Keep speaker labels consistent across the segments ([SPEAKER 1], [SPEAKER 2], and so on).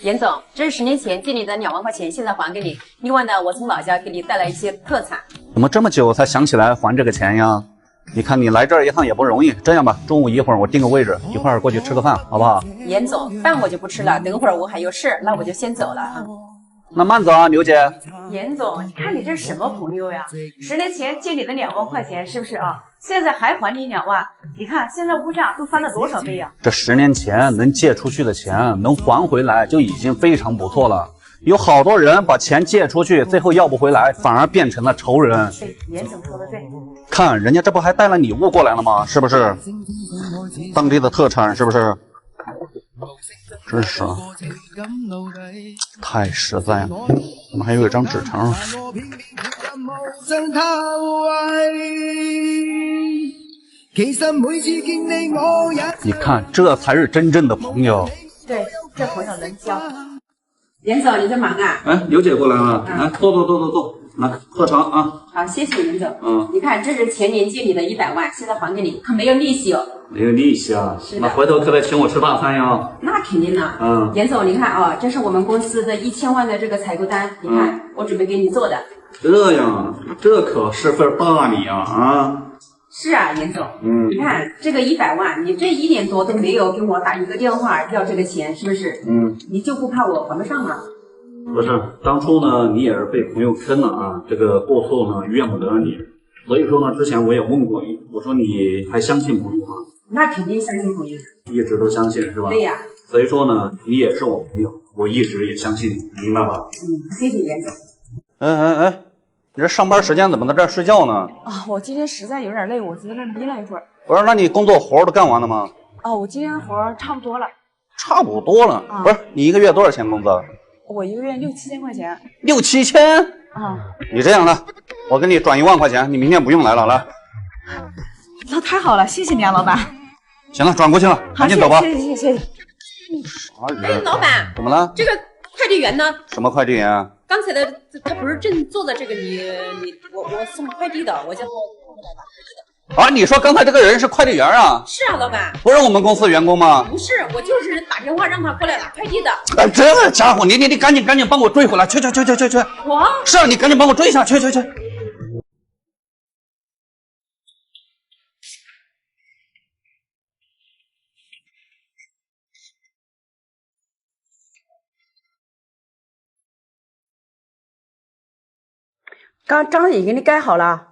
[SPEAKER 1] 严总，这是10年前借你的2万块钱，现在还给你。另外呢，我从老家给你带来一些特产。
[SPEAKER 2] 怎么这么久才想起来还这个钱呀？你看你来这儿一趟也不容易。这样吧，中午一会儿我定个位置，一块儿过去吃个饭，好不好？
[SPEAKER 1] 严总，饭我就不吃了，等会儿我还有事，那我就先走了啊。
[SPEAKER 2] 那慢走啊，刘姐。
[SPEAKER 1] 严总，你看你这是什么朋友呀？10年前借你的2万块钱，是不是啊？现在还还你2万，你看现在物价都翻了多少倍呀？
[SPEAKER 2] 这10年前能借出去的钱能还回来就已经非常不错了。有好多人把钱借出去，最后要不回来，反而变成了仇人。
[SPEAKER 1] 对，严总说的对。
[SPEAKER 2] 看人家这不还带了礼物过来了吗？是不是？当地的特产是不是？真是啊，太实在了。怎么还有一张纸条？你看，这才是真正的朋友。
[SPEAKER 1] 对，这朋友能交。严总，你在忙啊？
[SPEAKER 2] 哎，刘姐过来了，来，坐，来，喝茶啊。
[SPEAKER 1] 好，谢谢严总。你看，这是前年借你的100万，现在还给你，可没有利息哦。
[SPEAKER 2] 没有利息啊？
[SPEAKER 1] 是的。
[SPEAKER 2] 那回头可得请我吃大餐呀。
[SPEAKER 1] 那肯定的。严总，你看啊，这是我们公司的1000万的这个采购单，你看，我准备给你做的。
[SPEAKER 2] 这样，这可是份大礼啊！
[SPEAKER 1] 是啊，严总。你看这个100万，你这1年多都没有给我打一个电话要这个钱，是不是？你就不怕我还不上吗？
[SPEAKER 2] 不是，当初呢，你也是被朋友坑了啊，这个过错呢怨不得你，所以说呢，之前我也问过你，我说你还相信朋友吗？
[SPEAKER 1] 那肯定相信朋友，
[SPEAKER 2] 一直都相信是吧？
[SPEAKER 1] 对呀。
[SPEAKER 2] 所以说呢，你也是我朋友，我一直也相信你，明白吧？
[SPEAKER 1] 谢谢严总。
[SPEAKER 2] 哎，你这上班时间怎么在这儿睡觉呢？
[SPEAKER 1] 啊，我今天实在有点累，我在那眯了一会儿。
[SPEAKER 2] 不是，那你工作活都干完了吗？
[SPEAKER 1] 我今天活差不多了。
[SPEAKER 2] 差不多了。不是，你一个月多少钱工资？
[SPEAKER 1] 我一个月6、7千块钱。
[SPEAKER 2] 6、7千？你这样的，我给你转1万块钱，你明天不用来了，来。
[SPEAKER 1] 那太好了，谢谢你啊，老板。
[SPEAKER 2] 行了，转过去了，赶紧走吧。
[SPEAKER 1] 谢谢。
[SPEAKER 2] 啥人？
[SPEAKER 1] 哎，老板，
[SPEAKER 2] 怎么了？
[SPEAKER 1] 这个快递员呢？
[SPEAKER 2] 什么快递员啊？
[SPEAKER 1] 刚才的他不是正坐在这个我送快递的，我叫他过来吧。
[SPEAKER 2] 啊，你说刚才这个人是快递员啊？
[SPEAKER 1] 是啊，老板。
[SPEAKER 2] 不是我们公司员工吗？
[SPEAKER 1] 不是，我就是打电话让他过来拿快递的。
[SPEAKER 2] 哎，这家伙，你赶紧帮我追回来，去。
[SPEAKER 1] 我？
[SPEAKER 2] 是啊，你赶紧帮我追一下，去。
[SPEAKER 1] 刚章已经给你盖好了，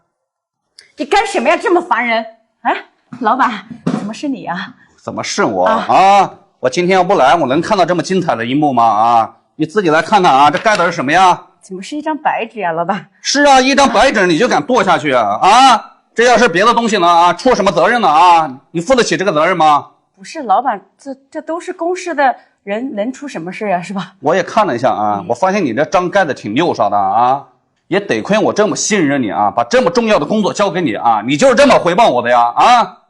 [SPEAKER 1] 你干什么呀？这么烦人！哎，老板，怎么是你啊？
[SPEAKER 2] 怎么是我啊？我今天要不来，我能看到这么精彩的一幕吗？啊，你自己来看看啊，这盖的是什么呀？
[SPEAKER 1] 怎么是一张白纸呀，老板？
[SPEAKER 2] 是啊，一张白纸你就敢剁下去啊？这要是别的东西呢啊，出什么责任呢啊？你负得起这个责任吗？
[SPEAKER 1] 不是，老板，这都是公司的人，能出什么事呀？是吧？
[SPEAKER 2] 我也看了一下啊，我发现你这章盖的挺溜刷的啊。也得亏我这么信任你啊，把这么重要的工作交给你啊，你就是这么回报我的呀啊！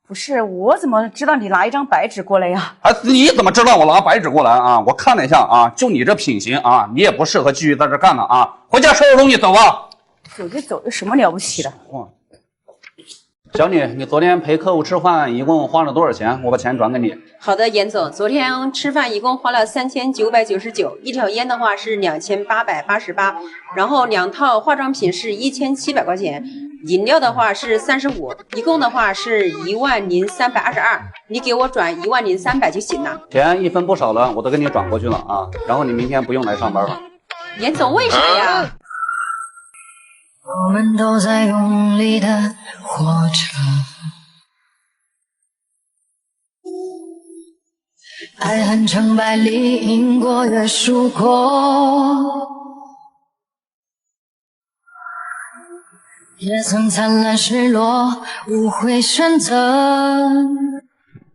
[SPEAKER 1] 不是，我怎么知道你拿一张白纸过来呀？
[SPEAKER 2] 你怎么知道我拿白纸过来啊？我看了一下啊，就你这品行啊，你也不适合继续在这干了啊，回家收拾东西走吧。
[SPEAKER 1] 走就走，有什么了不起的？
[SPEAKER 2] 小女，你昨天陪客户吃饭一共花了多少钱？我把钱转给你。
[SPEAKER 1] 好的，严总，昨天吃饭一共花了3999，一条烟的话是2888，然后2套化妆品是1700块钱，饮料的话是35，一共的话是10322，你给我转10300就行了。
[SPEAKER 2] 钱一分不少了，我都给你转过去了啊，然后你明天不用来上班了。
[SPEAKER 1] 严总，为什么呀？
[SPEAKER 3] 我们都在用力的活着，爱恨成败里赢过也输过，也曾灿烂失落，无悔选择。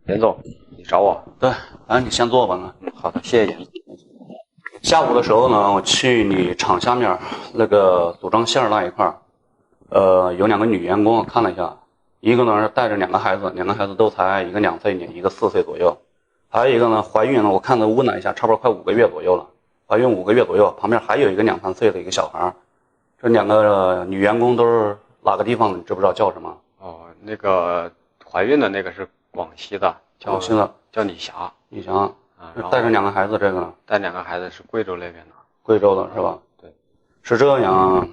[SPEAKER 4] 严总，你找我？
[SPEAKER 2] 对，你先坐吧。
[SPEAKER 4] 好的，谢谢。
[SPEAKER 2] 下午的时候呢，我去你厂下面那个组装线那一块有2个女员工，我看了一下，一个呢是带着2个孩子，2个孩子都才一个2岁，一个4岁左右，还有一个呢怀孕了，我看着问了一下，差不多快5个月左右了，怀孕5个月左右，旁边还有一个2、3岁的一个小孩。这2个女员工都是哪个地方的？你知不知道叫什么？
[SPEAKER 4] 那个怀孕的那个是广西的，
[SPEAKER 2] 广西的，
[SPEAKER 4] 叫李霞。
[SPEAKER 2] 李霞。带着2个孩子，这个呢？
[SPEAKER 4] 带2个孩子是贵州那边的。
[SPEAKER 2] 贵州的是吧？
[SPEAKER 4] 对，
[SPEAKER 2] 是这样。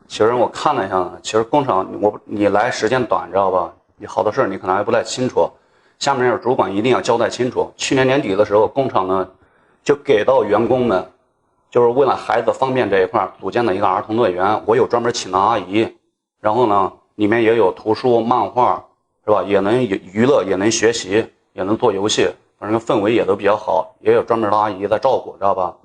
[SPEAKER 2] 其实我看了一下，其实工厂你来时间短，知道吧？你好多事儿你可能还不太清楚。下面的主管一定要交代清楚。去年年底的时候，工厂呢就给到员工们，就是为了孩子方便这一块组建的一个儿童乐园。我有专门请的阿姨，然后呢里面也有图书、漫画，是吧？也能娱乐，也能学习，也能做游戏，反正氛围也都比较好。也有专门的阿姨在照顾，知道吧？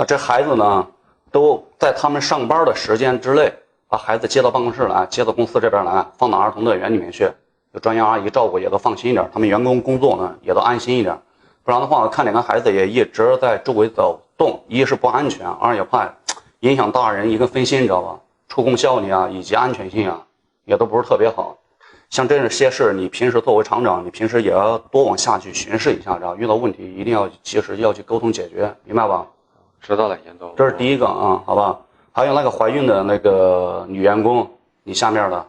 [SPEAKER 2] 这孩子呢都在他们上班的时间之内，把孩子接到办公室来，接到公司这边来，放到儿童乐园里面去。有专业阿姨照顾也都放心一点，他们员工工作呢也都安心一点。不然的话，看2个孩子也一直在周围走动，一是不安全，二也怕影响大人一个分心，你知道吧？出工效率啊以及安全性啊也都不是特别好。像这些事，你平时作为厂长，你平时也要多往下去巡视一下，知道？遇到问题一定要及时要去沟通解决，明白吧？
[SPEAKER 4] 知道了，严总。
[SPEAKER 2] 这是第一个啊，好吧？还有那个怀孕的那个女员工，你下面的。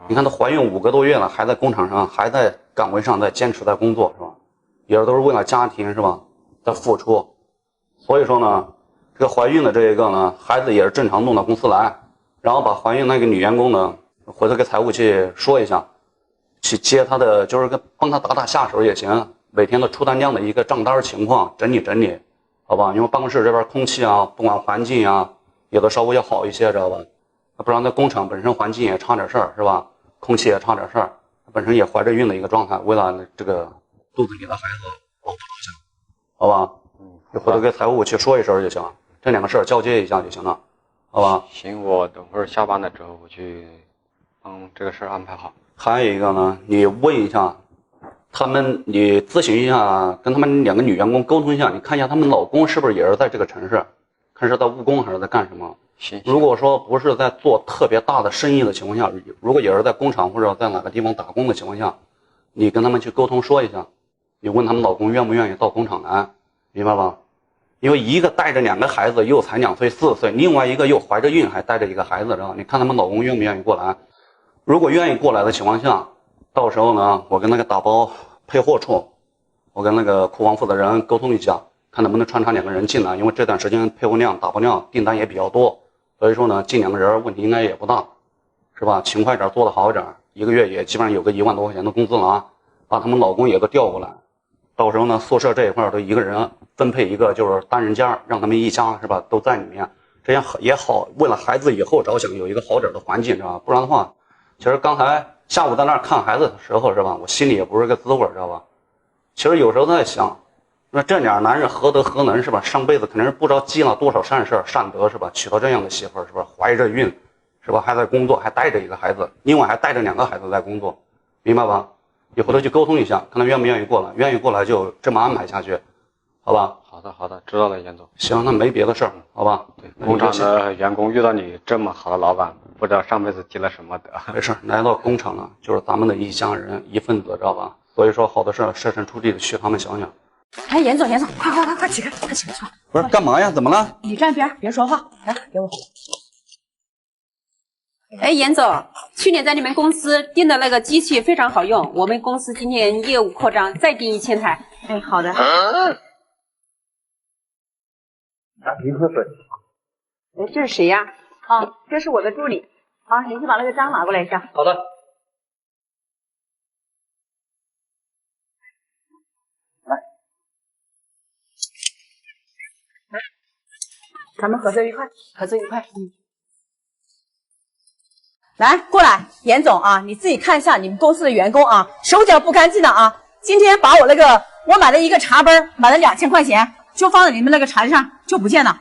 [SPEAKER 2] 你看她怀孕5个多月了，还在工厂上，还在岗位上在坚持在工作，是吧？也都是为了家庭，是吧？在付出。所以说呢，这个怀孕的这一个呢，孩子也是正常弄到公司来，然后把怀孕那个女员工呢，回头给财务去说一下，去接她的，就是帮她打下手也行，每天的出单量的一个账单情况整理整理，好吧？因为办公室这边空气啊，不管环境啊，也都稍微要好一些，知道吧？不然在工厂本身环境也差点事儿，是吧？空气也差点事儿，本身也怀着孕的一个状态，为了这个肚子里的孩子保护着想，好吧？就回头给财务去说一声就行，这2个事儿交接一下就行了，好吧？
[SPEAKER 4] 行，我等会儿下班了之后我去这个事儿安排好。
[SPEAKER 2] 还有一个呢，你问一下他们，你咨询一下，跟他们2个女员工沟通一下，你看一下他们老公是不是也是在这个城市，看是在务工还是在干什么。
[SPEAKER 4] 行，
[SPEAKER 2] 如果说不是在做特别大的生意的情况下，如果也是在工厂或者在哪个地方打工的情况下，你跟他们去沟通说一下，你问他们老公愿不愿意到工厂来，明白吧？因为一个带着2个孩子，又才2岁4岁，另外一个又怀着孕还带着一个孩子，知道？你看他们老公愿不愿意过来？如果愿意过来的情况下，到时候呢，我跟那个打包配货处，我跟那个库房负责人沟通一下，看能不能穿插2个人进来，因为这段时间配货量、打包量、订单也比较多。所以说呢，进2个人问题应该也不大，是吧？勤快点，做得好一点，1个月也基本上有个1万多块钱的工资了啊！把他们老公也都调过来，到时候呢，宿舍这一块都1个人分配一个就是单人间，让他们一家是吧都在里面，这样也好，为了孩子以后着想，有一个好点的环境，是吧？不然的话，其实刚才下午在那儿看孩子的时候，是吧？我心里也不是个滋味，知道吧？其实有时候在想。那这2男人何德何能，是吧？上辈子肯定是不知道积了多少善事善德，是吧？娶到这样的媳妇儿，是吧？怀着孕，是吧？还在工作，还带着1个孩子，另外还带着2个孩子在工作，明白吧？你回头去沟通一下，看他愿不愿意过来，愿意过来就这么安排下去，好吧？
[SPEAKER 4] 好的，好的，知道了，严总。
[SPEAKER 2] 行，那没别的事儿，好吧？
[SPEAKER 4] 对，工厂的员工遇到你这么好的老板，不知道上辈子积了什么德。
[SPEAKER 2] 没事，来到工厂了，就是咱们的一家人一份子，知道吧？所以说，好的事儿设身处地的去他们想想。
[SPEAKER 5] 哎，严总，快起开，快起来！
[SPEAKER 2] 不是干嘛呀？怎么了？
[SPEAKER 5] 你站边，别说话，来给我。
[SPEAKER 1] 哎，严总，去年在你们公司订的那个机器非常好用，我们公司今年业务扩张，再订1000台。
[SPEAKER 5] 哎，好的。
[SPEAKER 1] 这是谁呀？
[SPEAKER 5] 啊，这是我的助理。啊，你去把那个章拿过来一下。
[SPEAKER 2] 好的。
[SPEAKER 5] 咱们合作愉快，合作愉快。来，过来，严总啊，你自己看一下你们公司的员工啊，手脚不干净的啊。今天把我买了一个茶杯，买了2000块钱，就放在你们那个茶几上，就不见了。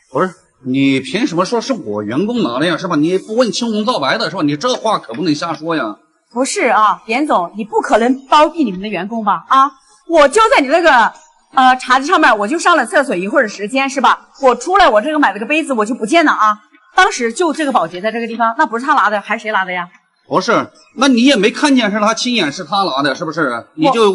[SPEAKER 6] 不是，你凭什么说是我员工拿的呀？是吧？你不问青红皂白的是吧？你这话可不能瞎说呀。
[SPEAKER 5] 不是啊，严总，你不可能包庇你们的员工吧？啊，我就在你那个茶几上面，我就上了厕所一会儿的时间，是吧？我出来，我这个买了个杯子，我就不见了啊。当时就这个保洁在这个地方，那不是他拿的，还是谁拿的呀？
[SPEAKER 6] 不是，那你也没看见是他亲眼是他拿的，是不是？你就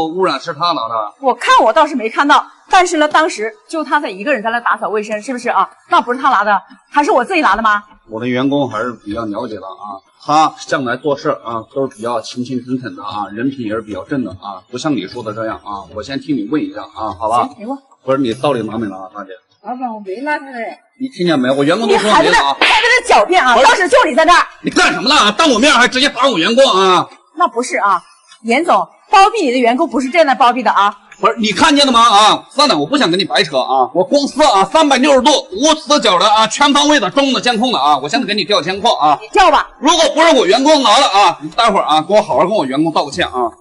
[SPEAKER 6] 污染是他拿的。
[SPEAKER 5] 我看我倒是没看到，但是呢，当时就他在一个人在那打扫卫生，是不是啊？那不是他拿的，还是我自己拿的吗？
[SPEAKER 6] 我的员工还是比较了解的啊，他向来做事啊都是比较勤勤恳恳的啊，人品也是比较正的啊，不像你说的这样啊。我先替你问一下啊，好吧？
[SPEAKER 5] 行，给我。
[SPEAKER 6] 不是你到底拿没拿，大姐？
[SPEAKER 5] 老板，我没拿他嘞。
[SPEAKER 6] 你听见没？我员工都说没拿。
[SPEAKER 5] 还在这狡辩啊！当时就你在这儿。
[SPEAKER 6] 你干什么呢？当我面还直接打我员工啊？
[SPEAKER 5] 那不是啊，严总，包庇你的员工不是这样的包庇的啊。
[SPEAKER 6] 不是你看见了吗？啊，算了，我不想跟你白扯啊。我公司啊360度无死角的啊，全方位的中的监控的啊。我现在给你调监控啊。
[SPEAKER 5] 你调吧。
[SPEAKER 6] 如果不是我员工拿了啊，你待会儿啊给我好好跟我员工道个歉啊。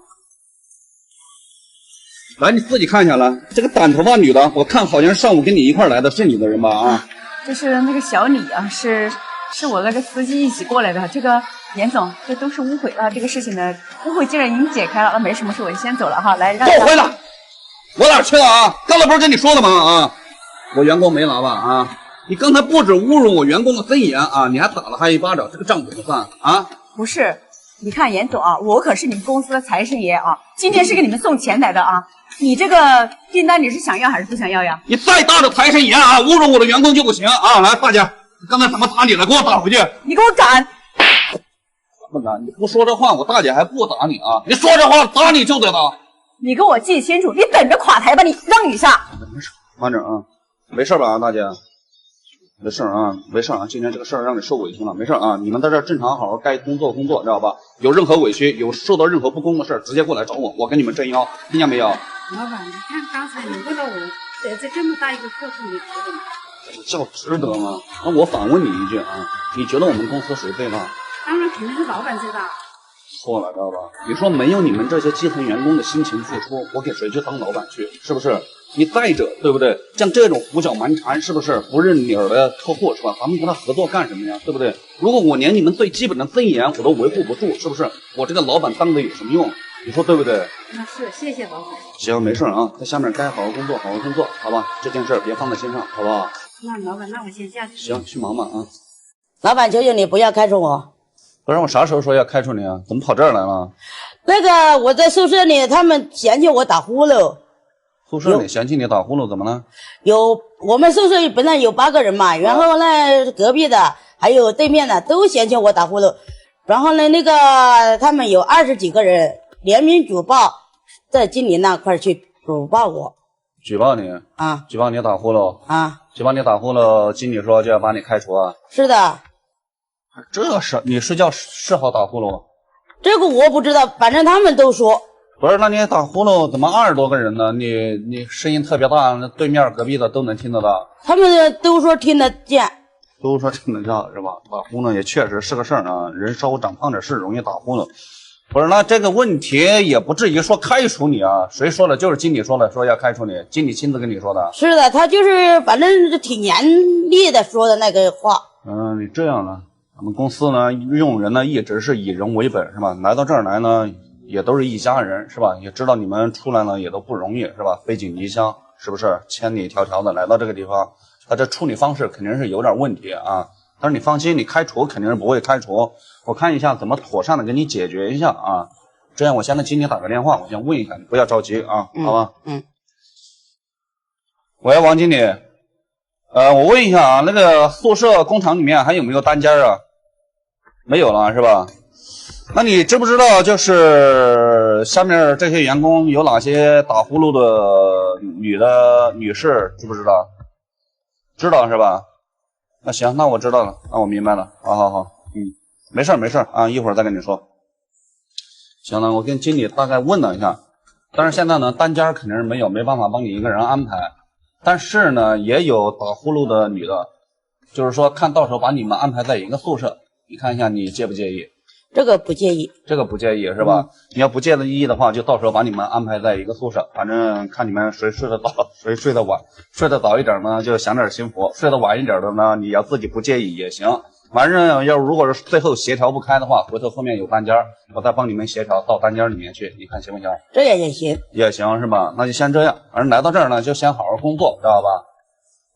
[SPEAKER 6] 来，你自己看一下来，这个短头发女的，我看好像上午跟你一块来的是你的人吧？啊，
[SPEAKER 5] 就是那个小李啊，是我那个司机一起过来的。这个严总，这都是误会啊。这个事情呢，误会既然已经解开了，那没什么事，我就先走了哈。来，让
[SPEAKER 6] 给我回来！我哪去了啊？刚才不是跟你说了吗？啊，我员工没拿吧？啊，你刚才不止侮辱我员工的尊严啊，你还打了他一巴掌，这个账怎么算啊？
[SPEAKER 5] 不是，你看严总啊，我可是你们公司的财神爷啊，今天是给你们送钱来的啊。你这个订单你是想要还是不想要呀？
[SPEAKER 6] 你再大的财神爷啊，侮辱我的员工就不行啊！来，大姐，刚才怎么打你了？给我打回去！
[SPEAKER 5] 你给我赶！
[SPEAKER 6] 怎么敢？你不说这话，我大姐还不打你啊！你说这话，打你就得打。
[SPEAKER 5] 你给我记清楚，你等着垮台吧！你让一下。
[SPEAKER 6] 没事，慢点啊，没事吧啊，大姐？没事啊，没事啊，今天这个事儿让你受委屈了，没事啊，你们在这儿正常好好该工作，知道吧？有任何委屈，有受到任何不公的事儿，直接过来找我，我跟你们撑腰，听见没有？
[SPEAKER 7] 老板，你看刚才你为了我得罪这么大一个客户，你值得吗？
[SPEAKER 6] 怎么叫值得吗？那我反问你一句啊，你觉得我们公司谁最大？
[SPEAKER 7] 当然肯定是老板最大。
[SPEAKER 6] 错了，知道吧？你说没有你们这些基层员工的辛勤付出，我给谁去当老板去？是不是？你再者，对不对？像这种胡搅蛮缠，是不是不认理儿的客户，是吧？咱们跟他合作干什么呀？对不对？如果我连你们最基本的尊严我都维护不住，是不是？我这个老板当的有什么用？你说对不对？
[SPEAKER 7] 那是，谢谢老板。
[SPEAKER 6] 行，没事啊，在下面该好好工作，好好工作，好吧？这件事别放在心上，好不好？
[SPEAKER 7] 那老板，那我先下去。
[SPEAKER 6] 行，去忙吧啊。
[SPEAKER 8] 老板，求求你不要开除我。
[SPEAKER 6] 不是我啥时候说要开除你啊？怎么跑这儿来了？
[SPEAKER 8] 那个我在宿舍里，他们嫌弃我打呼噜。
[SPEAKER 6] 宿舍里嫌弃你打呼噜，怎么了？
[SPEAKER 8] 有我们宿舍本来有8个人嘛，然后呢，隔壁的还有对面的都嫌弃我打呼噜，然后呢，那个他们有20几个人联名举报，在经理那块去举报我。
[SPEAKER 6] 举报你
[SPEAKER 8] 啊？
[SPEAKER 6] 举报你打呼噜
[SPEAKER 8] 啊？
[SPEAKER 6] 举报你打呼噜，经理说就要把你开除啊？
[SPEAKER 8] 是的。
[SPEAKER 6] 这是你是叫是好打呼噜？
[SPEAKER 8] 这个我不知道，反正他们都说。
[SPEAKER 6] 不是，那你打呼噜怎么20多个人呢？你声音特别大，对面隔壁的都能听得到。
[SPEAKER 8] 他们都说听得见，
[SPEAKER 6] 都说听得到是吧？打呼噜也确实是个事儿啊，人稍微长胖点是容易打呼噜。不是，那这个问题也不至于说开除你啊？谁说的？就是经理说的，说要开除你，经理亲自跟你说的。
[SPEAKER 8] 是的，他就是反正挺严厉的说的那个话。
[SPEAKER 6] 你这样呢？咱们公司呢，用人呢一直是以人为本，是吧？来到这儿来呢，也都是一家人，是吧？也知道你们出来呢也都不容易，是吧？背井离乡，是不是？千里迢迢的来到这个地方，他这处理方式肯定是有点问题啊。但是你放心，你开除肯定是不会开除，我看一下怎么妥善的给你解决一下啊。这样，我先给经理打个电话，我先问一下，你不要着急啊，好吧？喂，王经理。我问一下啊，那个宿舍工厂里面还有没有单间啊？没有了是吧？那你知不知道就是下面这些员工有哪些打呼噜的女士，知不知道？知道是吧？那行，那我知道了，那我明白了。好，没事啊，一会儿再跟你说。行了，我跟经理大概问了一下，但是现在呢，单间肯定是没有，没办法帮你一个人安排。但是呢，也有打呼噜的女的，就是说看到时候把你们安排在一个宿舍，你看一下你介不介意？
[SPEAKER 8] 这个不介意，
[SPEAKER 6] 这个不介意是吧？你要不介意的话，就到时候把你们安排在一个宿舍，反正看你们谁睡得早，谁睡得晚，睡得早一点呢就享点幸福，睡得晚一点的呢，你要自己不介意也行。反正如果是最后协调不开的话，回头后面有单间，我再帮你们协调到单间里面去，你看行不行？
[SPEAKER 8] 这样也行，
[SPEAKER 6] 也行是吧？那就先这样。反正来到这儿呢，就先好好工作，知道吧？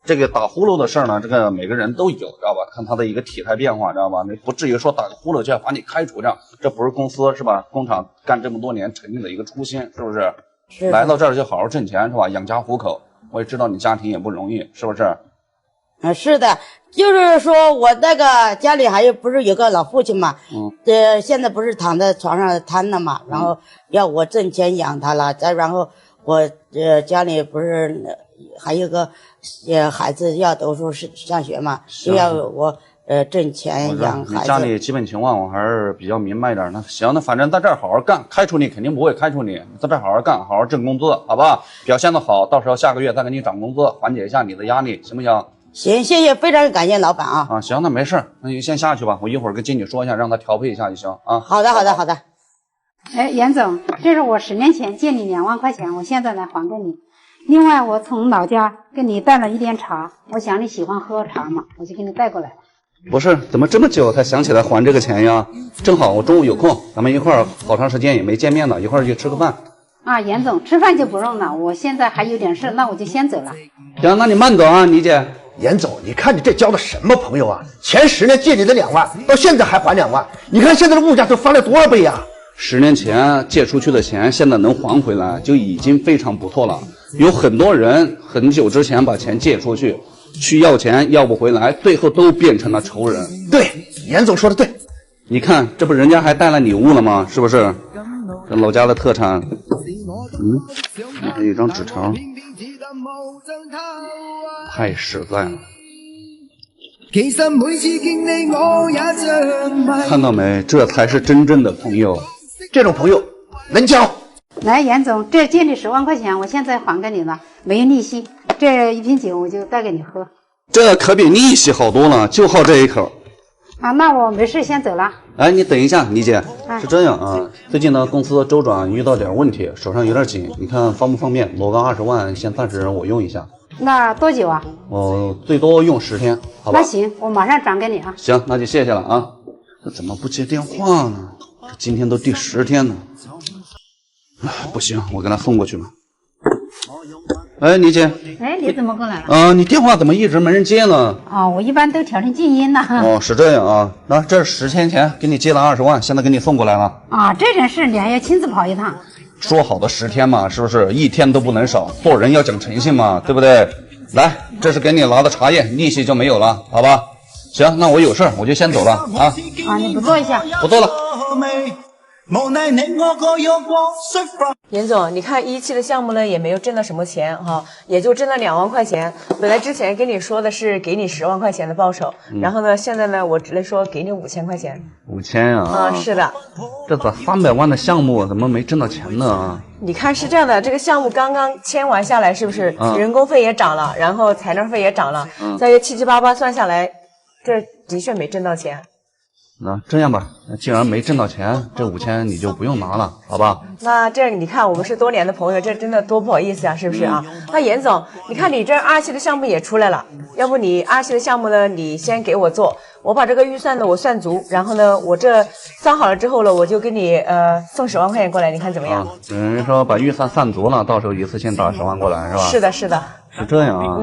[SPEAKER 6] 这个打呼噜的事儿呢，这个每个人都有，知道吧？看他的一个体态变化，知道吧？你不至于说打个呼噜就要把你开除这样，这不是公司是吧？工厂干这么多年成立的一个初心，是不是？
[SPEAKER 8] 是。
[SPEAKER 6] 来到这儿就好好挣钱是吧？养家糊口。我也知道你家庭也不容易，是不是？
[SPEAKER 8] 是的，就是说我那个家里还有不是有个老父亲嘛，现在不是躺在床上瘫了嘛，然后要我挣钱养他了，再然后我家里不是还有个孩子要读书上学嘛，就要我挣钱养孩子。
[SPEAKER 6] 你家里基本情况我还是比较明白一点。那行，那反正在这儿好好干，开除你肯定不会开除你，在这儿好好干，好好挣工资，好吧？表现的好，到时候下个月再给你涨工资，缓解一下你的压力，行不行？
[SPEAKER 8] 行，谢谢，非常感谢老板啊！
[SPEAKER 6] 啊，行，那没事，那你先下去吧，我一会儿跟经理说一下，让他调配一下就行啊。
[SPEAKER 8] 好的，好的，好的。
[SPEAKER 7] 哎，严总，这是我10年前借你2万块钱，我现在来还给你。另外，我从老家给你带了一点茶，我想你喜欢喝茶嘛，我就给你带过来。
[SPEAKER 6] 不是，怎么这么久才想起来还这个钱呀？正好我中午有空，咱们一块儿好长时间也没见面了，一块儿去吃个饭。
[SPEAKER 7] 啊，严总，吃饭就不用了，我现在还有点事，那我就先走了。
[SPEAKER 6] 行，那你慢走啊，倪姐。
[SPEAKER 9] 严总，你看你这交的什么朋友啊？前10年借你的2万，到现在还还2万，你看现在的物价都翻了多少倍呀
[SPEAKER 6] ？10年前借出去的钱，现在能还回来就已经非常不错了。有很多人很久之前把钱借出去，去要钱要不回来，最后都变成了仇人。
[SPEAKER 9] 对，严总说的对。
[SPEAKER 6] 你看，这不人家还带来礼物了吗？是不是？这老家的特产。还有一张纸条，太实在了。看到没？这才是真正的朋友。
[SPEAKER 9] 这种朋友能交。
[SPEAKER 7] 来，严总，这借你10万块钱，我现在还给你了，没有利息。这1瓶酒我就带给你喝。
[SPEAKER 6] 这可比利息好多了，就好这一口。
[SPEAKER 7] 啊，那我没事，先走了。
[SPEAKER 6] 哎，你等一下，倪姐，是这样啊，最近呢公司周转遇到点问题，手上有点紧，你看方不方便挪个20万，先暂时让我用一下。
[SPEAKER 7] 那多久啊？
[SPEAKER 6] 最多用10天，好吧？
[SPEAKER 7] 那行，我马上转给你啊。
[SPEAKER 6] 行，那就谢谢了啊。这怎么不接电话呢？这今天都第10天了。不行，我给他送过去吧。哎，倪姐。
[SPEAKER 7] 哎，你怎么过来了？
[SPEAKER 6] 你电话怎么一直没人接呢？
[SPEAKER 7] 哦，我一般都调成静音了。
[SPEAKER 6] 哦，是这样啊。那这是10天前给你借了20万，现在给你送过来了。
[SPEAKER 7] 啊，这件事你还要亲自跑一趟。
[SPEAKER 6] 说好的10天嘛，是不是1天都不能少？做人要讲诚信嘛，对不对？来，这是给你拿的茶叶，利息就没有了，好吧？行，那我有事我就先走了啊。
[SPEAKER 7] 啊，你不坐一下？
[SPEAKER 6] 不坐了。
[SPEAKER 10] 严总，你看1期的项目呢，也没有挣到什么钱哈，也就挣了2万块钱。本来之前跟你说的是给你10万块钱的报酬，然后呢，现在呢，我直接说给你5000块钱。
[SPEAKER 6] 5000呀？
[SPEAKER 10] 啊，是的。
[SPEAKER 6] 这咋300万的项目怎么没挣到钱呢？
[SPEAKER 10] 你看是这样的，这个项目刚刚签完下来，是不是？人工费也涨了，然后材料费也涨了，再7七八八算下来，这的确没挣到钱。
[SPEAKER 6] 那这样吧，既然没挣到钱，这5000你就不用拿了，好吧？
[SPEAKER 10] 那这你看，我们是多年的朋友，这真的多不好意思啊，是不是啊？那严总，你看你这2期的项目也出来了，要不你2期的项目呢，你先给我做，我把这个预算呢我算足，然后呢我这算好了之后了，我就给你送10万块钱过来，你看怎么样？
[SPEAKER 6] 等于说把预算算足了，到时候一次性打10万过来是吧？
[SPEAKER 10] 是的，是的。
[SPEAKER 6] 是这样啊，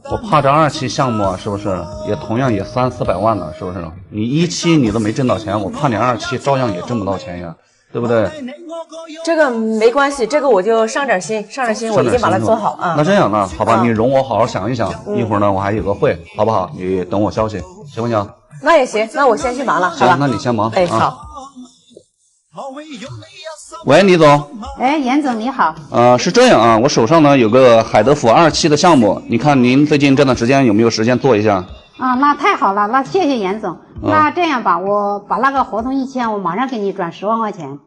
[SPEAKER 6] 我怕这2期项目啊，是不是也同样也300-400万了，是不是？你1期你都没挣到钱，我怕你2期照样也挣不到钱呀，对不对？
[SPEAKER 10] 这个没关系，这个我就上点心，我已经把它做好啊。
[SPEAKER 6] 那这样呢，好吧，你容我好好想一想，一会儿呢我还有个会，好不好？你等我消息，行不行？
[SPEAKER 10] 那也行，那我先去忙了，好吧？
[SPEAKER 6] 行，那你先忙。
[SPEAKER 10] 哎，好。
[SPEAKER 6] 喂，李总。
[SPEAKER 7] 哎，严总你好。
[SPEAKER 6] 是这样啊，我手上呢有个海德府2期的项目，你看您最近这段时间有没有时间做一下？
[SPEAKER 7] 啊，那太好了，那谢谢严总。那这样吧，我把那个合同一签，我马上给你转10万块钱。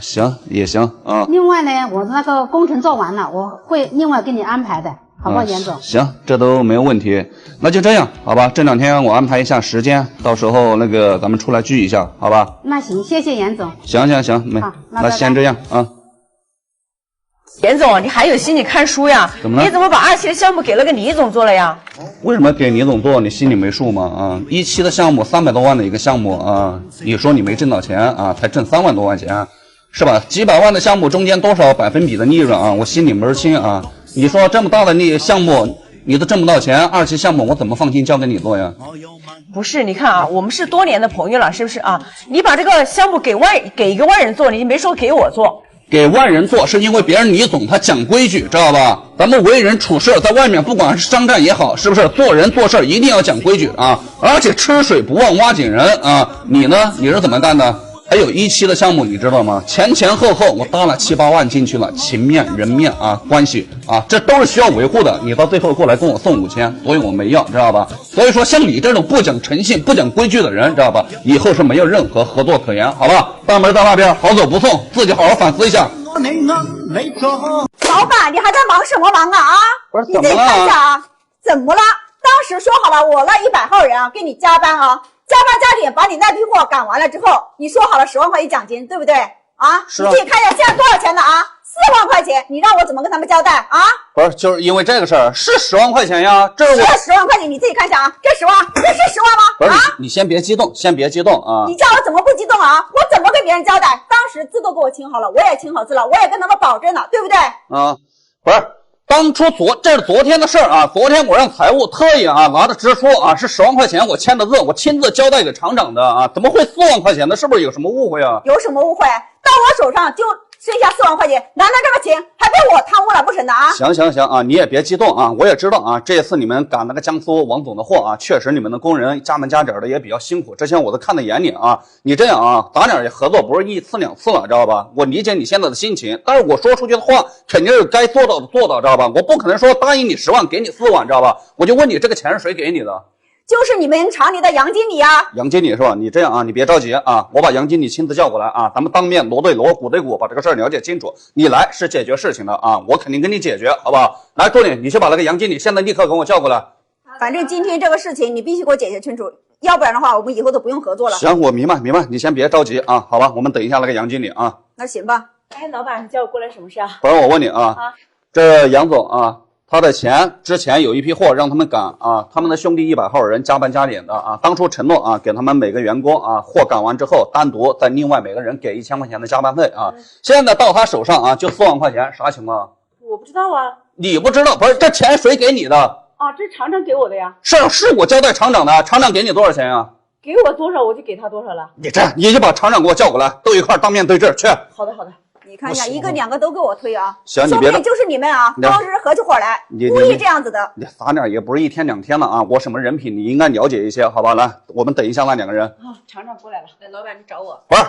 [SPEAKER 6] 行，也行啊。
[SPEAKER 7] 另外呢，我那个工程做完了，我会另外给你安排的，好不好，严总？
[SPEAKER 6] 行，这都没有问题。那就这样，好吧？这2天我安排一下时间，到时候那个咱们出来聚一下，好吧？
[SPEAKER 7] 那行，谢谢严总。
[SPEAKER 6] 行，没。
[SPEAKER 7] 好，
[SPEAKER 6] 那先这样啊。
[SPEAKER 10] 严总，你还有心理看书呀？
[SPEAKER 6] 怎么了？
[SPEAKER 10] 你怎么把2期的项目给了个李总做了呀？
[SPEAKER 6] 为什么给李总做？你心里没数吗？1期的项目300多万的一个项目啊，你说你没挣到钱啊，才挣3万多块钱，是吧？几百万的项目中间多少百分比的利润啊，我心里门清啊。你说这么大的项目你都挣不到钱，2期项目我怎么放心交给你做呀？
[SPEAKER 10] 不是，你看啊，我们是多年的朋友了，是不是啊？你把这个项目给一个外人做，你没说给我做。
[SPEAKER 6] 给外人做，是因为别人李总他讲规矩，知道吧？咱们为人处事，在外面不管是商战也好，是不是做人做事一定要讲规矩啊？而且吃水不忘挖井人啊！你呢？你是怎么干的？还有17的项目，你知道吗？前后我搭了7、8万进去了，情面、人面啊，关系啊，这都是需要维护的。你到最后过来跟我送5000，所以我没要，知道吧？所以说，像你这种不讲诚信、不讲规矩的人，知道吧？以后是没有任何合作可言，好吧？大门在那边，好走不送，自己好好反思一下。
[SPEAKER 5] 老板，你还在忙什么忙啊？
[SPEAKER 6] 不是
[SPEAKER 5] 你自己看一下啊，怎么了？当时说好了，我那100号人啊，给你加班啊。加班加点把你那批货赶完了之后，你说好了10万块钱奖金，对不对啊？
[SPEAKER 6] 是啊。
[SPEAKER 5] 你自己看一下现在多少钱呢啊？4万块钱，你让我怎么跟他们交代啊？
[SPEAKER 6] 不是，就是因为这个事儿，是10万块钱呀，这是
[SPEAKER 5] 10万块钱，你自己看一下啊，这10万，这是10万吗？
[SPEAKER 6] 不是，你先别激动，先别激动啊！
[SPEAKER 5] 你叫我怎么不激动啊？我怎么跟别人交代？当时字都给我清好了，我也清好字了，我也跟他们保证了，对不对？
[SPEAKER 6] 啊，不是。当初这是昨天的事儿啊！昨天我让财务特意啊拿着支书啊，是10万块钱我签的字，我亲自交代给厂长的啊，怎么会4万块钱呢？是不是有什么误会啊？
[SPEAKER 5] 有什么误会？到我手上就剩下4万块钱，难道这个钱还被我贪污了不成的啊？
[SPEAKER 6] 行啊，你也别激动啊！我也知道啊，这次你们赶那个江苏王总的货啊，确实你们的工人加班加点的也比较辛苦，这些我都看在眼里啊。你这样啊，咱俩也合作不是1次2次了，知道吧？我理解你现在的心情，但是我说出去的话肯定是该做到的做到，知道吧？我不可能说答应你10万给你4万，知道吧？我就问你，这个钱是谁给你的？
[SPEAKER 5] 就是你们厂里的杨经理啊。
[SPEAKER 6] 杨经理是吧？你这样啊，你别着急啊，我把杨经理亲自叫过来啊，咱们当面锣对锣，鼓对鼓，把这个事儿了解清楚。你来是解决事情的啊，我肯定跟你解决，好不好？来，助理，你去把那个杨经理现在立刻给我叫过来。
[SPEAKER 5] 反正今天这个事情你必须给我解决清楚，要不然的话我们以后都不用合作了。
[SPEAKER 6] 行，我明白，你先别着急啊，好吧？我们等一下那个杨经理啊。
[SPEAKER 5] 那行吧。
[SPEAKER 10] 哎，老板，你叫我过来什么事啊？
[SPEAKER 6] 不是，我问你啊，这杨总啊。他的钱之前有一批货让他们赶啊，他们的兄弟100号人加班加点的啊，当初承诺啊给他们每个员工啊货赶完之后单独再另外每个人给1000块钱的加班费啊，现在到他手上啊就4万块钱，啥情况？
[SPEAKER 10] 我不知道啊。
[SPEAKER 6] 你不知道？不是，这钱谁给你的？
[SPEAKER 10] 啊，这厂长给我的呀。
[SPEAKER 6] 是我交代厂长的，厂长给你多少钱呀？
[SPEAKER 10] 给我多少我就给他多少了。
[SPEAKER 6] 你这样，你就把厂长给我叫过来，都一块当面对质去。
[SPEAKER 10] 好的。
[SPEAKER 5] 你看一下，1个2个都给我推啊！
[SPEAKER 6] 行，你别
[SPEAKER 5] 说不定就是你们啊，当时合起伙来，故意这样子的。
[SPEAKER 6] 咱俩也不是1天2天了啊，我什么人品你应该了解一些，好吧？来，我们等一下那2个人。
[SPEAKER 10] 厂长过来了，
[SPEAKER 1] 老板你找我。
[SPEAKER 6] 不是，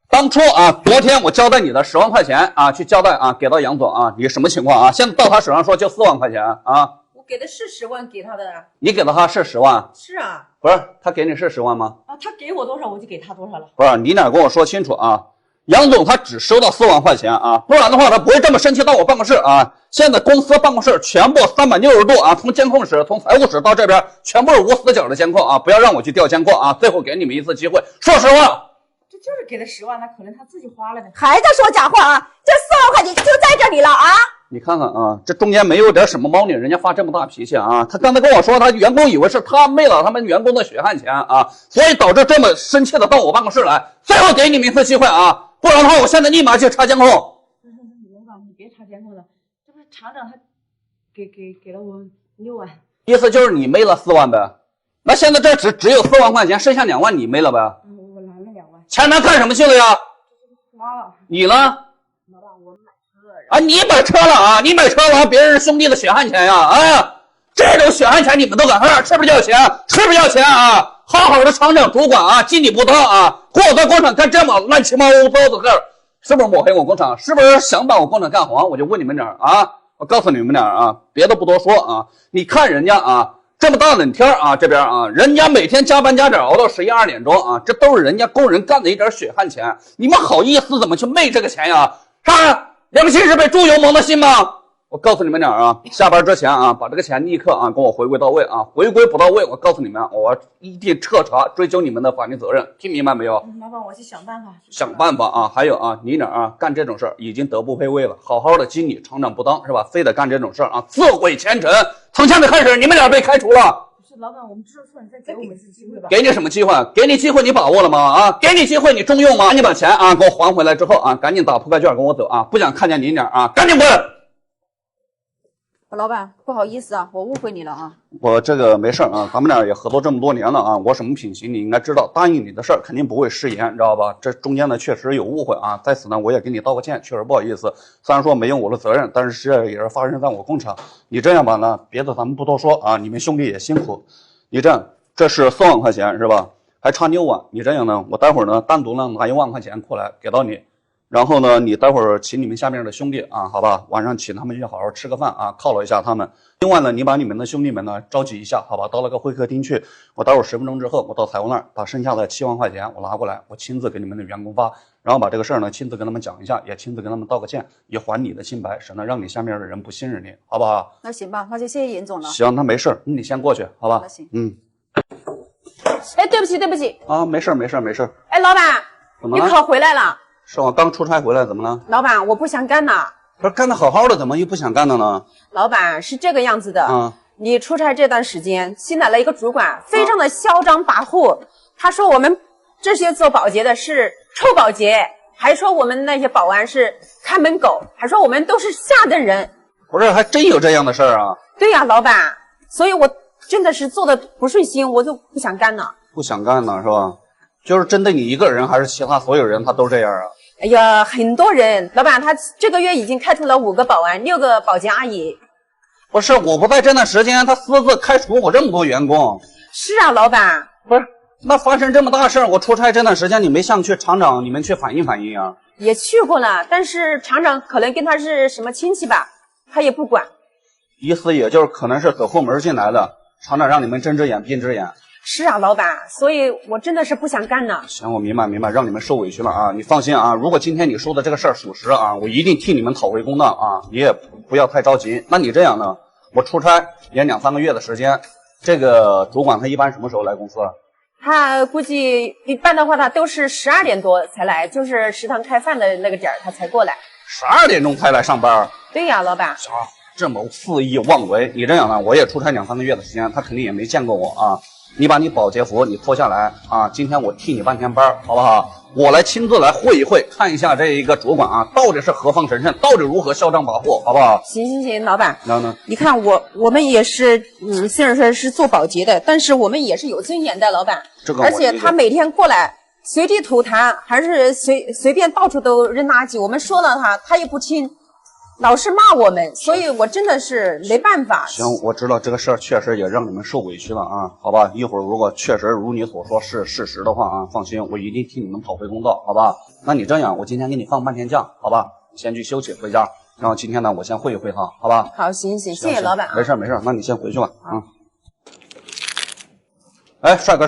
[SPEAKER 6] 当初啊，昨天我交代你的10万块钱啊，去交代啊，给到杨总啊，你什么情况啊？现在到他手上说就4万块钱啊。
[SPEAKER 1] 我给的是10万给他的。
[SPEAKER 6] 你给了他是10万？
[SPEAKER 1] 是啊。
[SPEAKER 6] 不是，他给你是10万吗？
[SPEAKER 10] 啊，他给我多少我就给他多少了。
[SPEAKER 6] 不是，你俩跟我说清楚啊。杨总他只收到4万块钱啊，不然的话他不会这么生气到我办公室啊。现在公司办公室全部360度啊，从监控室、从财务室到这边全部是无死角的监控啊，不要让我去调监控啊。最后给你们一次机会，说实话。
[SPEAKER 10] 这就是给了10万，他可能他自己花了的。
[SPEAKER 5] 还在说假话啊！这4万块钱就在这里了啊！
[SPEAKER 6] 你看看啊，这中间没有点什么猫腻，人家发这么大脾气啊！他刚才跟我说，他员工以为是他昧了他们员工的血汗钱啊，所以导致这么生气的到我办公室来。最后给你们一次机会啊！不然的话，我现在立马去查监控。
[SPEAKER 10] 老板，你别查监控了，这不是厂长他给了我6万，
[SPEAKER 6] 意思就是你没了4万呗？那现在这只有4万块钱，剩下2万你没了呗？
[SPEAKER 10] 我拿了2万。
[SPEAKER 6] 钱拿干什么去了呀？
[SPEAKER 10] 花了。
[SPEAKER 6] 你呢？
[SPEAKER 10] 老板，我买车了。
[SPEAKER 6] 啊，你买车了啊？你买车了，别人是兄弟的血汗钱呀！啊，这种血汗钱你们都敢喝，吃不要钱，吃不要钱啊！好好的厂长主管啊，经理不当啊，给我在工厂干这么乱七八糟的事儿，是不是抹黑我工厂？是不是想把我工厂干黄？我就问你们点啊，我告诉你们点啊，别的不多说啊，你看人家啊，这么大冷天啊，这边啊，人家每天加班加点熬到11、12点钟啊，这都是人家工人干的一点血汗钱，你们好意思怎么去昧这个钱呀？啥？良心是被猪油蒙的心吗？我告诉你们点啊，下班之前啊，把这个钱立刻啊给我回归到位啊，回归不到位，我告诉你们，我一定彻查追究你们的法律责任，听明白没有？
[SPEAKER 10] 老板，我去想办法。
[SPEAKER 6] 想办法啊！还有啊，你俩啊干这种事儿已经德不配位了，好好的经理厂长不当是吧？非得干这种事儿啊，自毁前程。从现在开始，你们俩被开除了。
[SPEAKER 10] 不是老板，我们知道错了，你再给我们一次机会吧。
[SPEAKER 6] 给你什么机会？给你机会你把握了吗？啊，给你机会你重用吗？你把钱啊给我还回来之后啊，赶紧打扑克券跟我走啊！不想看见你俩啊，赶紧滚！
[SPEAKER 5] 老板，不好意思啊，我误会你了啊。
[SPEAKER 6] 我这个没事啊，咱们俩也合作这么多年了啊，我什么品行你应该知道，答应你的事儿肯定不会食言，知道吧？这中间呢确实有误会啊，在此呢我也给你道个歉，确实不好意思。虽然说没有我的责任，但是这也是发生在我工厂。你这样吧呢，别的咱们不多说啊，你们兄弟也辛苦。你这样，这是4万块钱是吧？还差6万，你这样呢，我待会儿呢单独呢拿1万块钱过来给到你。然后呢，你待会儿请你们下面的兄弟啊，好吧，晚上请他们去好好吃个饭啊，犒劳一下他们。另外呢，你把你们的兄弟们呢召集一下，好吧，到那个会客厅去。我待会儿10分钟之后，我到财务那儿把剩下的7万块钱我拿过来，我亲自给你们的员工发，然后把这个事儿呢亲自跟他们讲一下，也亲自跟他们道个歉，也还你的清白，省得让你下面的人不信任你，好不好？
[SPEAKER 5] 那行吧，那就谢谢严总了。
[SPEAKER 6] 行，那没事，你先过去，好吧？
[SPEAKER 5] 那行。哎，对不起，对不起。
[SPEAKER 6] 啊，没事。
[SPEAKER 5] 哎，老板，
[SPEAKER 6] 怎么了？
[SPEAKER 5] 你可回来了？
[SPEAKER 6] 是我刚出差回来，怎么了？
[SPEAKER 5] 老板，我不想干了。
[SPEAKER 6] 不是干得好好的，怎么又不想干了呢？
[SPEAKER 5] 老板是这个样子的
[SPEAKER 6] 啊，
[SPEAKER 5] 你出差这段时间新来了一个主管，非常的嚣张跋扈。他说我们这些做保洁的是臭保洁，还说我们那些保安是看门狗，还说我们都是下等人。
[SPEAKER 6] 不是，还真有这样的事儿啊？
[SPEAKER 5] 对呀，老板，所以我真的是做的不顺心，我就不想干了。
[SPEAKER 6] 不想干了是吧？就是针对你一个人，还是其他所有人他都这样啊？
[SPEAKER 5] 哎呀，很多人，老板他这个月已经开除了5个保安，6个保洁阿姨。
[SPEAKER 6] 不是，我不在这段时间，他私自开除我这么多员工。
[SPEAKER 5] 是啊，老板。
[SPEAKER 6] 不是，那发生这么大事儿，我出差这段时间你没向去厂长你们去反映反映啊？
[SPEAKER 5] 也去过了，但是厂长可能跟他是什么亲戚吧，他也不管。
[SPEAKER 6] 意思也就是可能是走后门进来的，厂长让你们睁只眼闭只眼。
[SPEAKER 5] 是啊，老板，所以我真的是不想干了。
[SPEAKER 6] 行，我明白，让你们受委屈了啊！你放心啊，如果今天你说的这个事儿属实啊，我一定替你们讨回公道啊！你也不要太着急。那你这样呢？我出差也2、3个月的时间，这个主管他一般什么时候来公司？
[SPEAKER 5] 他估计一般的话，他都是12点多才来，就是食堂开饭的那个点儿他才过来。
[SPEAKER 6] 12点钟才来上班？
[SPEAKER 5] 对呀，老板。
[SPEAKER 6] 啊，这么肆意妄为！你这样呢？我也出差2、3个月的时间，他肯定也没见过我啊。你把你保洁服你脱下来啊！今天我替你半天班，好不好？我来亲自来会一会，看一下这一个主管啊，到底是何方神圣，到底如何嚣张跋扈，好不好？
[SPEAKER 5] 行，老板。
[SPEAKER 6] 然后呢？
[SPEAKER 5] 你看我们也是，虽然说是做保洁的，但是我们也是有尊严的，老板。
[SPEAKER 6] 这个
[SPEAKER 5] 而且他每天过来随地吐痰，还是随便到处都扔垃圾，我们说了他也不听。老是骂我们，所以我真的是没办法。
[SPEAKER 6] 行，我知道这个事儿确实也让你们受委屈了啊，好吧？一会儿如果确实如你所说是事实的话啊，放心，我一定替你们讨回公道，好吧？那你这样，我今天给你放半天假，好吧？你先去休息回家，然后今天呢，我先会一会他，好吧？
[SPEAKER 5] 好，行，谢谢老板啊。
[SPEAKER 6] 没事，那你先回去吧啊。哎，帅哥，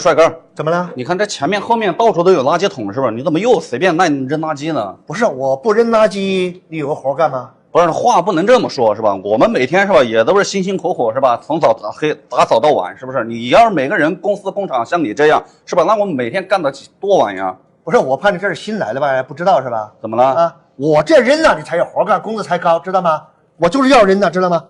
[SPEAKER 9] 怎么了？
[SPEAKER 6] 你看这前面后面到处都有垃圾桶，是不是？你怎么又随便扔垃圾呢？
[SPEAKER 9] 不是，我不扔垃圾，你有个活干吗？
[SPEAKER 6] 不是，话不能这么说，是吧？我们每天是吧，也都是辛辛苦苦，是吧？从早到黑，打扫到晚，是不是？你要是每个人公司工厂像你这样，是吧？那我们每天干到多晚呀？
[SPEAKER 9] 不是，我怕你这是新来的吧？不知道是吧？
[SPEAKER 6] 怎么了？
[SPEAKER 9] 啊，我这扔了，你才有活干，工资才高，知道吗？我就是要扔的，知道吗？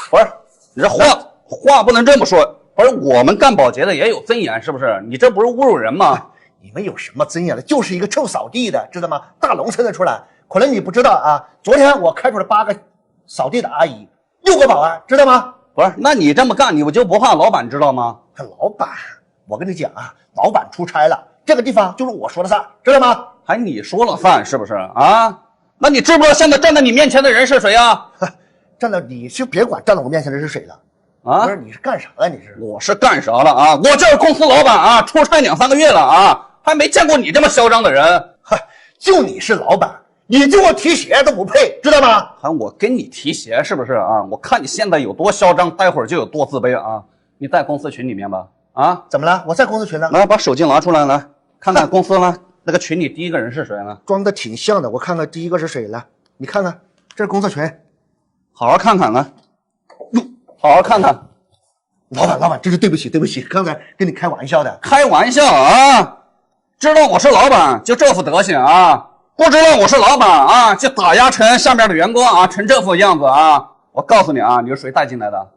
[SPEAKER 6] 不是，你这话不能这么说。不是，我们干保洁的也有尊严，是不是？你这不是侮辱人吗？
[SPEAKER 9] 你们有什么尊严了？就是一个臭扫地的，知道吗？大龙称得出来。可能你不知道啊，昨天我开除了8个扫地的阿姨，6个保安，知道吗？
[SPEAKER 6] 不是，那你这么干，你不就不怕老板知道吗？
[SPEAKER 9] 老板，我跟你讲啊，老板出差了，这个地方就是我说了算，知道吗？
[SPEAKER 6] 还你说了算是不是啊？那你知不知道现在站在你面前的人是谁啊？
[SPEAKER 9] 站到你就别管站到我面前的是谁了
[SPEAKER 6] 啊？
[SPEAKER 9] 不是，你是干啥了？你是？
[SPEAKER 6] 我是干啥了啊？我就是公司老板啊，出差2、3个月了啊，还没见过你这么嚣张的人。
[SPEAKER 9] 就你是老板。你就我提鞋都不配，知道吗？
[SPEAKER 6] 还我跟你提鞋是不是啊？我看你现在有多嚣张，待会儿就有多自卑啊！你在公司群里面吧？啊？
[SPEAKER 9] 怎么了？我在公司群呢。
[SPEAKER 6] 来，把手机拿出来，来看看公司呢那个群里第一个人是谁呢？
[SPEAKER 9] 装的挺像的，我看看第一个是谁了？你看看，这是公司群，
[SPEAKER 6] 好好看看来，好好看看。
[SPEAKER 9] 老板，这是对不起，刚才跟你开玩笑的。
[SPEAKER 6] 开玩笑啊！知道我是老板就这副德行啊！不知道我是老板啊，就打压成下面的员工啊，成这副样子啊！我告诉你啊，你是谁带进来的？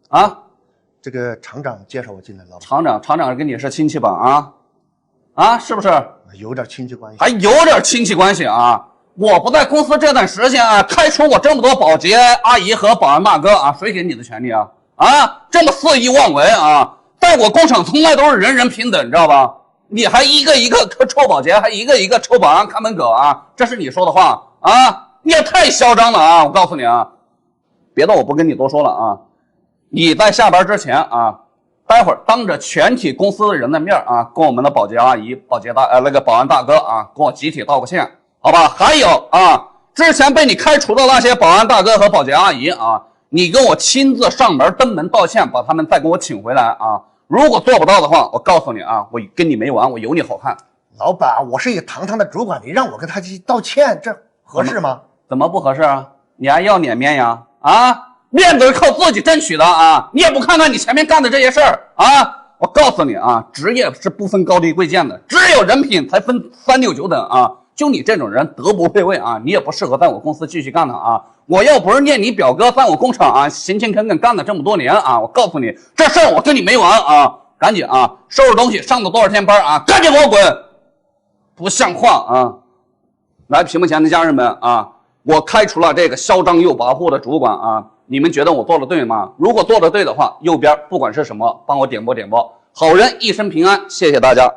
[SPEAKER 6] 啊？
[SPEAKER 9] 这个厂长介绍我进来了。
[SPEAKER 6] 厂长跟你是亲戚吧？啊？是不是？
[SPEAKER 9] 有点亲戚关系。
[SPEAKER 6] 还有点亲戚关系啊？我不在公司这段时间啊，开除我这么多保洁阿姨和保安大哥啊，谁给你的权利啊？啊，这么肆意妄为啊！在我工厂从来都是人人平等，知道吧？你还一个一个臭保洁，还一个一个臭保安、看门狗啊！这是你说的话啊？你也太嚣张了啊！我告诉你啊，别的我不跟你多说了啊。你在下班之前啊，待会儿当着全体公司的人的面啊，跟我们的保洁阿姨、保安大哥啊，跟我集体道个歉，好吧？还有啊，之前被你开除的那些保安大哥和保洁阿姨啊，你跟我亲自上门登门道歉，把他们再给我请回来啊！如果做不到的话，我告诉你啊，我跟你没完，我有你好看。
[SPEAKER 9] 老板，我是一个堂堂的主管，你让我跟他去道歉，这合适吗？
[SPEAKER 6] 怎么不合适啊？你还要脸面呀？啊，面子是靠自己争取的啊！你也不看看你前面干的这些事儿啊！我告诉你啊，职业是不分高低贵贱的，只有人品才分3、6、9等啊！就你这种人，德不配位啊！你也不适合在我公司继续干了啊！我要不是念你表哥在我工厂啊勤勤恳恳干了这么多年啊，我告诉你，这事儿我跟你没完啊！赶紧啊，收拾东西，上了多少天班啊？赶紧给我滚！不像话啊！来，屏幕前的家人们啊，我开除了这个嚣张又跋扈的主管啊！你们觉得我做的对吗？如果做的对的话，右边不管是什么，帮我点播点播。好人一生平安，谢谢大家。